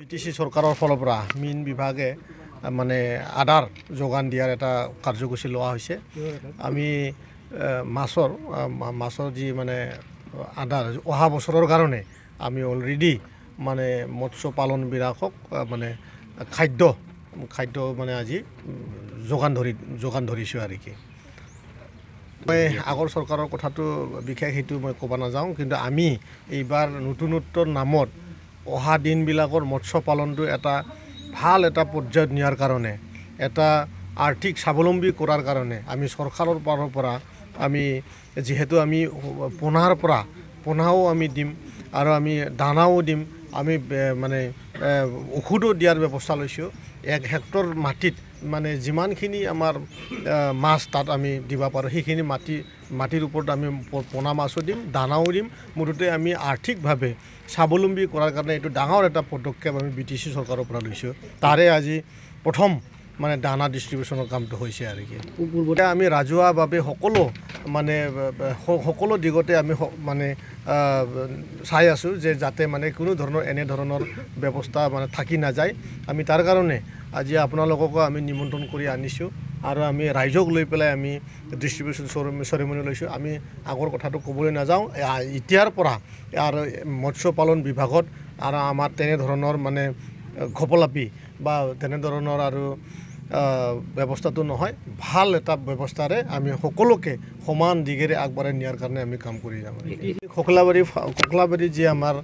PTC চৰকাৰৰ ফালৰ পৰা মীন বিভাগে মানে আদাৰ যোগান দিয়াৰ এটা কাৰ্যসূচী লোৱা হৈছে। আমি মাছৰ যি মানে আদাৰ অহা বছৰৰ কাৰণে আমি অলৰেডি মানে মৎস্য পালনবিলাকক মানে খাদ্য মানে আজি যোগান ধৰিছোঁ আৰু কি। মই আগৰ চৰকাৰৰ কথাটো বিশেষ সেইটো মই ক'ব নাযাওঁ, কিন্তু আমি এইবাৰ নতুনত্বৰ নামত অহা দিনবিলাকৰ মৎস্য পালনটো এটা ভাল এটা পৰ্যায়ত নিয়াৰ কাৰণে, এটা আৰ্থিক স্বাৱলম্বী কৰাৰ কাৰণে আমি চৰকাৰৰ ফালৰ পৰা আমি যিহেতু আমি পোনাও আমি দিম আৰু আমি দানাও দিম, আমি মানে ঔষধো দিয়াৰ ব্যৱস্থা লৈছোঁ। 1 হেক্টৰ মাটিত মানে যিমানখিনি আমাৰ মাছ তাত আমি দিব পাৰোঁ সেইখিনি মাটিৰ ওপৰত আমি পোনা মাছো দিম, দানাও দিম। মুঠতে আমি আৰ্থিকভাৱে স্বাৱলম্বী কৰাৰ কাৰণে এইটো ডাঙৰ এটা পদক্ষেপ আমি বিটিচি চৰকাৰৰ পৰা লৈছোঁ। তাৰে আজি প্ৰথম মানে দানা ডিষ্ট্ৰিবিউশ্যনৰ কামটো হৈছে আৰু কি। পূৰ্বতে আমি ৰাজহুৱাভাৱে সকলো দিগতে আমি মানে চাই আছোঁ যে যাতে মানে কোনো ধৰণৰ এনেধৰণৰ ব্যৱস্থা মানে থাকি নাযায়। আমি তাৰ কাৰণে আজি আপোনালোককো আমি নিমন্ত্ৰণ কৰি আনিছোঁ আৰু আমি ৰাইজক লৈ পেলাই আমি ডিষ্ট্ৰিবিউশ্যন চেৰেমনি লৈছোঁ। আমি আগৰ কথাটো ক'বলৈ নাযাওঁ, এতিয়াৰ পৰা আৰু মৎস্য পালন বিভাগত আৰু আমাৰ তেনেধৰণৰ মানে ঘপলাপি বা তেনেধৰণৰ আৰু ব্যৱস্থাটো নহয়, ভাল এটা ব্যৱস্থাৰে আমি সকলোকে সমান দিগেৰে আগবঢ়াই নিয়াৰ কাৰণে আমি কাম কৰি যাম। ককলাবাৰী যি আমাৰ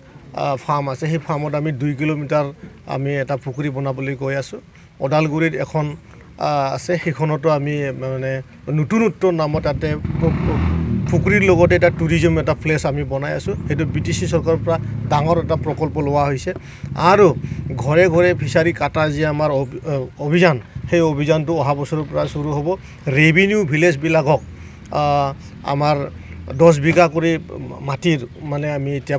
ফাৰ্ম আছে, সেই ফাৰ্মত আমি 2 কিলোমিটাৰ আমি এটা পুখুৰী বনাবলৈ গৈ আছোঁ। ওদালগুৰিত এখন আছে, সেইখনতো আমি মানে নতুনত্বৰ নামত তাতে পুখুৰীৰ লগতে এটা টুৰিজম এটা প্লেচ আমি বনাই আছোঁ। সেইটো বিটিচি চৰকাৰৰ পৰা ডাঙৰ এটা প্ৰকল্প লোৱা হৈছে। আৰু ঘৰে ঘৰে ফিচাৰী কাটা যি আমাৰ অভিযান, সেই অভিযানটো অহা বছৰৰ পৰা চুৰু হ'ব। ৰেভিনিউ ভিলেজবিলাকক আমাৰ 10 বিঘা কৰি মাটিৰ মানে আমি এতিয়া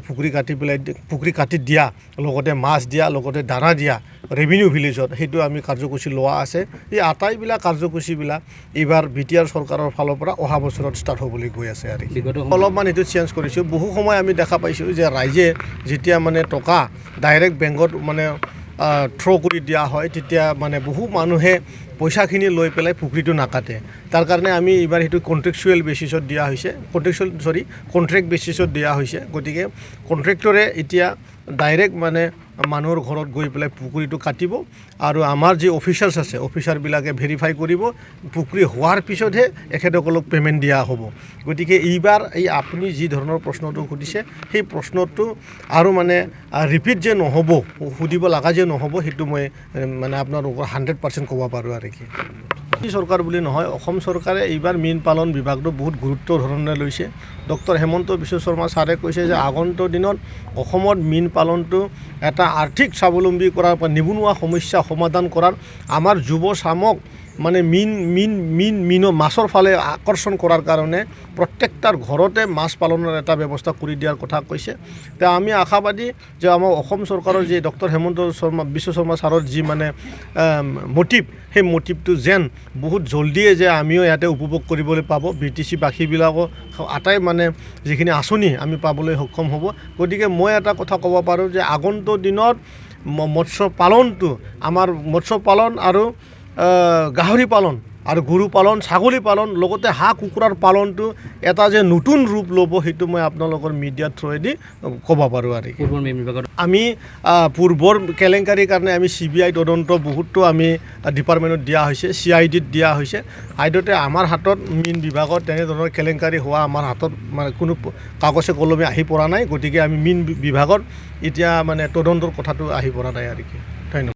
পুখুৰী কাটি দিয়া, লগতে মাছ দিয়া, লগতে দানা দিয়া ৰেভিনিউ ভিলেজত, সেইটো আমি কাৰ্যসূচী লোৱা আছে। এই আটাইবিলাক কাৰ্যসূচীবিলাক এইবাৰ বিটিআৰ চৰকাৰৰ ফালৰ পৰা অহা বছৰত ষ্টাৰ্ট হ'বলৈ গৈ আছে আৰু অলপমান এইটো চেঞ্জ কৰিছোঁ। বহু সময় আমি দেখা পাইছোঁ যে ৰাইজে যেতিয়া মানে টকা ডাইৰেক্ট বেংকত মানে থ্ৰ' কৰি দিয়া হয়, তেতিয়া মানে বহু মানুহে পইচাখিনি লৈ পেলাই পুখুৰীটো নাকাটে। তাৰ কাৰণে আমি এইবাৰ সেইটো কণ্ট্ৰেক্ট বেচিছত দিয়া হৈছে। গতিকে কণ্ট্ৰেক্টৰে এতিয়া ডাইৰেক্ট মানে মানুহৰ ঘৰত গৈ পেলাই পুখুৰীটো কাটিব আৰু আমাৰ যি অফিচাৰ্ছ আছে, অফিচাৰবিলাকে ভেৰিফাই কৰিব। পুখুৰী হোৱাৰ পিছতহে এখেতসকলক পে'মেণ্ট দিয়া হ'ব। গতিকে এইবাৰ আপুনি যি ধৰণৰ প্ৰশ্নটো সুধিছে, সেই প্ৰশ্নটো আৰু মানে ৰিপিট যে নহ'ব, সুধিব লগা যে নহ'ব, সেইটো মই মানে আপোনালোকৰ 100% ক'ব পাৰোঁ আৰু কি। চৰকাৰ বুলি নহয়, অসম চৰকাৰে এইবাৰ মীন পালন বিভাগটো বহুত গুৰুত্ব ধৰণে লৈছে। ডক্টৰ হেমন্ত বিশ্ব শৰ্মা ছাৰে কৈছে যে আগন্তুক দিনত অসমত মীন পালনটো এটা আৰ্থিক স্বাৱলম্বী কৰাৰ পৰা নিবনুৱা সমস্যা সমাধান কৰাৰ, আমাৰ যুৱচামক মানে মাছৰ ফালে আকৰ্ষণ কৰাৰ কাৰণে প্ৰত্যেকটাৰ ঘৰতে মাছ পালনৰ এটা ব্যৱস্থা কৰি দিয়াৰ কথা কৈছে। তে আমি আশাবাদী যে আমাৰ অসম চৰকাৰৰ যি ডক্টৰ হেমন্ত বিশ্ব শৰ্মা ছাৰৰ যি মানে মটিভ, সেই মটিভটো যেন বহুত জলদিয়ে যে আমিও ইয়াতে উপভোগ কৰিবলৈ পাব, বিটিচি বাসীবিলাকো আটাই মানে যিখিনি আঁচনি আমি পাবলৈ সক্ষম হ'ব। গতিকে মই এটা কথা ক'ব পাৰোঁ যে আগন্তুক দিনত মৎস্য পালন আৰু গাহৰি পালন আৰু গৰু পালন, ছাগলী পালন, লগতে হাঁহ কুকুৰাৰ পালনটো এটা যে নতুন ৰূপ ল'ব, সেইটো মই আপোনালোকৰ মিডিয়াৰ থ্ৰুৱেদি ক'ব পাৰোঁ আৰু আমি পূৰ্বৰ কেলেংকাৰীৰ কাৰণে আমি CBI তদন্ত বহুতো আমি ডিপাৰ্টমেণ্টত দিয়া হৈছে, CIDত দিয়া হৈছে। আইদতে আমাৰ হাতত মীন বিভাগত তেনেধৰণৰ কেলেংকাৰী হোৱা আমাৰ হাতত মানে কোনো কাগজে কলমে আহি পৰা নাই। গতিকে আমি মীন বিভাগত এতিয়া মানে তদন্তৰ কথাটো আহি পৰা নাই আৰু কি।